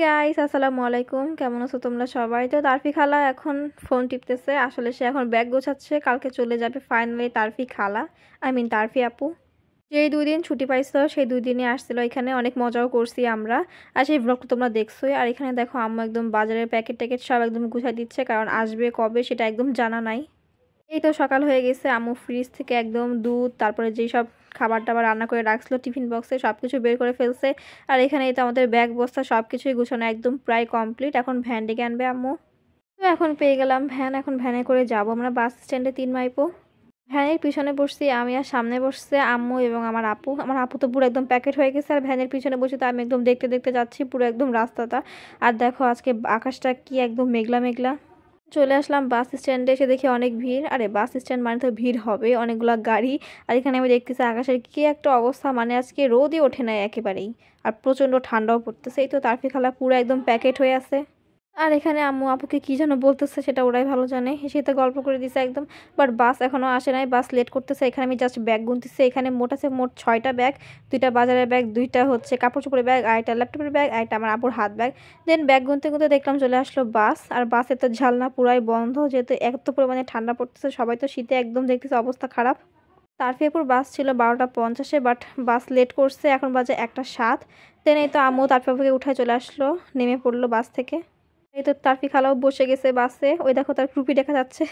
Guys, আসসালামু আলাইকুম। কেমন আছো তোমরা সবাই? তো তারফি খালা এখন ফোন টিপতেছে। আসলে সে এখন ব্যাগ গোছাচ্ছে, কালকে চলে যাবে ফাইনালি তারফি খালা, তারফি আপু। যেই 2 দিন ছুটি পাইছো সেই 2 দিনই আসছিল এখানে, অনেক মজাও করছি আমরা। আর সেই ব্লগটা তোমরা দেখছোই। আর এখানে দেখো আম্মু একদম বাজারের প্যাকেট ট্যাকেট সব একদম গুছাই দিচ্ছে, কারণ আসবে কবে সেটা একদম জানা নাই। এই তো সকাল হয়ে গেছে, আম্মু ফ্রিজ থেকে একদম দুধ, তারপরে যেই সব খাবার টাবার রান্না করে রাখছিল টিফিন বক্সে সব কিছু বের করে ফেলছে। আর এখানে এই তো আমাদের ব্যাগ বস্তা সব কিছুই গুছানো একদম প্রায় কমপ্লিট। এখন ভ্যান ডেকে আনবে আম্মু। তো এখন পেয়ে গেলাম ভ্যান, এখন ভ্যানে করে যাব আমরা বাস স্ট্যান্ডে 3 মাইপো। ভ্যানের পিছনে বসছি আমি, আর সামনে বসছে আম্মু এবং আমার আপু। আমার আপু তো পুরো একদম প্যাকেট হয়ে গেছে, আর ভ্যানের পিছনে বসে তো আমি একদম দেখতে দেখতে যাচ্ছি পুরো একদম রাস্তাটা। আর দেখো আজকে আকাশটা কি একদম মেঘলা মেঘলা। চলে আসলাম বাস স্ট্যান্ডে, এসে দেখি অনেক ভিড়। আরে বাস স্ট্যান্ড মানে তো ভিড় হবে, অনেকগুলা গাড়ি। আর এখানে আমি দেখতেছি আকাশের কি একটা অবস্থা, মানে আজকে রোদই ওঠে না একেবারেই। আর প্রচন্ড ঠান্ডাও পড়তেছে। এই তো তারফি খালা পুরো একদম প্যাকেট হয়ে আছে। আর এখানে আম্মু আপুকে কি যেন বলতেছে, সেটা ওরাই ভালো জানে। সে তো গল্প করে দিছে একদম। বাট বাস এখনো আসে নাই, বাস লেট করতেছে। এখানে আমি জাস্ট ব্যাগ গুনতেছি, এখানে মোট আছে মোট 6টা ব্যাগ। 2টা বাজারের ব্যাগ, 2টা হচ্ছে কাপড় চোপড়ের ব্যাগ, আর একটা ল্যাপটপের ব্যাগ, আর একটা আমার আপুর হাত ব্যাগ। দেন ব্যাগ গুনতে গুনতে দেখলাম চলে আসলো বাস। আর বাসের তো ঝালনা পুরাই বন্ধ, যেহেতু এত পরিমাণে ঠান্ডা পড়তেছে, সবাই তো শীতে একদম দেখতেছে অবস্থা খারাপ। তারফিপুর বাস ছিল 12টা 50-এ, বাট বাস লেট করছে, এখন বাজে 1টা 7। দেন এই তো আম্মু তারফিপুরকে উঠায় চলে আসলো, নেমে পড়লো বাস থেকে। এই তো তারফি খালাও বসে গেছে বাসে, ওই দেখো তার টুপি দেখা যাচ্ছে।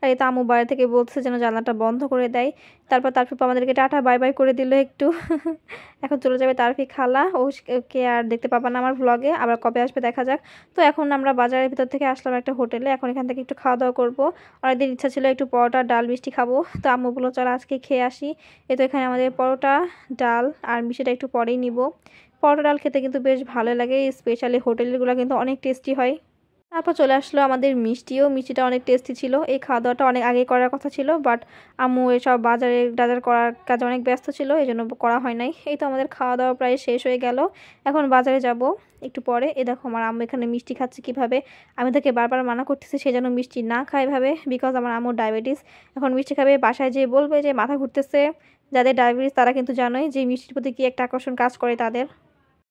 আর এই তো আম্মু বাইরে থেকে বলছে যেন জানলাটা বন্ধ করে দেয়। তারপর তারফি আমাদেরকে টাটা বাই বাই করে দিল একটু। এখন চলে যাবে তারফি খালা, ওকে আর দেখতে পাবা না আমার ভ্লগে, আবার কবে আসবে দেখা যাক। তো এখন আমরা বাজারের ভিতর থেকে আসলাম একটা হোটেলে, এখন এখান থেকে একটু খাওয়া দাওয়া করবো। অনেকদিন ইচ্ছা ছিল একটু পরোটা ডাল মিষ্টি খাবো, তো আম্মু বললো চল আজকে খেয়ে আসি। এই তো এখানে আমাদের পরোটা ডাল আর মিষ্টিটা একটু পরেই নিব। পরোটা ডাল খেতে কিন্তু বেশ ভালো লাগে, স্পেশালি হোটেলগুলো কিন্তু অনেক টেস্টি হয়। তারপর চলে আসলো আমাদের মিষ্টিটা অনেক টেস্টি ছিল। এই খাওয়া দাওয়াটা অনেক আগে করার কথা ছিল, বাট আম্মু এসব বাজারে টাজার করার কাজে অনেক ব্যস্ত ছিল, এই জন্য করা হয় নাই। এই তো আমাদের খাওয়া দাওয়া প্রায় শেষ হয়ে গেল, এখন বাজারে যাব একটু পরে। এ দেখো আমার আম্মু এখানে মিষ্টি খাচ্ছে কিভাবে। আমি তাকে বারবার মানা করতেছি সে যেন মিষ্টি না খায় ভাবে, বিকজ আমার আম্মুর ডায়াবেটিস। এখন মিষ্টি খাবে, বাসায় যেয়ে বলবে যে মাথা ঘুরতেছে। যাদের ডায়াবেটিস তারা কিন্তু জানোই যে মিষ্টির প্রতি কি একটা আকর্ষণ কাজ করে তাদের।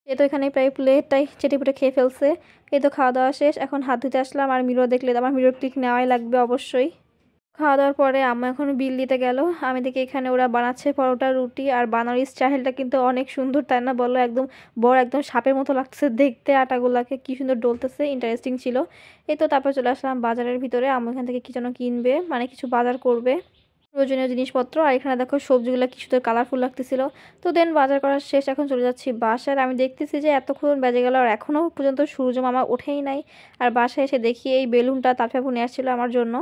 এই তো এখানে প্রায় প্লেটটাই চেটেপুটে খেয়ে ফেলছে। এই তো খাওয়া দাওয়া শেষ, এখন হাত ধুতে আসলাম। আর মিরর দেখলে আমার মিরর ক্লিক নেওয়াই লাগবে অবশ্যই। খাওয়া দাওয়ার পরে আম্মা এখন বিল দিতে গেল। আমি দেখি এখানে ওরা বানাচ্ছে পরোটা রুটি, আর বানার স্টাইলটা কিন্তু অনেক সুন্দর, তাই না বলো? একদম বড় একদম সাপের মতো লাগতেছে দেখতে, আটাগুলাকে কি সুন্দর ডলতেছে, ইন্টারেস্টিং ছিল। এই তো তারপর চলে আসলাম বাজারের ভিতরে, আম্মু এখান থেকে কি যেন কিনবে, মানে কিছু বাজার করবে, প্রয়োজনীয় জিনিসপত্র। আর এখানে দেখো সবজিগুলো কি সুন্দর কালারফুল লাগতেছিল। তো দেন বাজার করার শেষ, এখন চলে যাচ্ছি বাসায়। আমি দেখতেছি যে এতক্ষণ বেজে গেল আর এখনও পর্যন্ত সূর্য মামা ওঠেই নাই। আর বাসায় এসে দেখি এই বেলুনটা তারপর নিয়ে আসছিল আমার জন্য।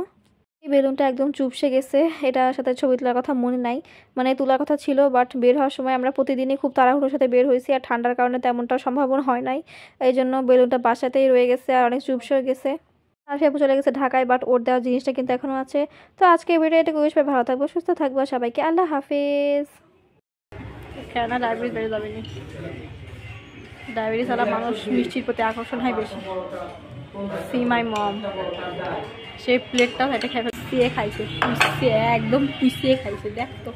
এই বেলুনটা একদম চুপসে গেছে, এটার সাথে ছবি তোলার কথা মনে নাই, মানে তোলার কথা ছিল, বাট বের হওয়ার সময় আমরা প্রতিদিনই খুব তাড়াহুড়োর সাথে বের হয়েছি, আর ঠান্ডার কারণে তেমনটা সম্ভাবনা হয় নাই। এই জন্য বেলুনটা বাসাতেই রয়ে গেছে আর অনেক চুপসে হয়ে গেছে। আর সে চলে গেছে ঢাকায়, বাট ওর দেওয়া জিনিসটা কিন্তু এখনো আছে। তো আজকে ভিডিও এটা সবাই ভালো থাকবো, সুস্থ থাকবো, সবাইকে আল্লাহ হাফিজ। কেন ডায়াবেটিস বেড়ে যাবে না? ডায়াবেটিস আলা মানুষ মিষ্টির প্রতি আকর্ষণ হয় বেশি। সি মাই মম, সেই প্লেটটাও এটা খেয়ে পিছিয়ে খাইছে, পিছিয়ে একদম পিছিয়ে খাইছে, দেখ তো।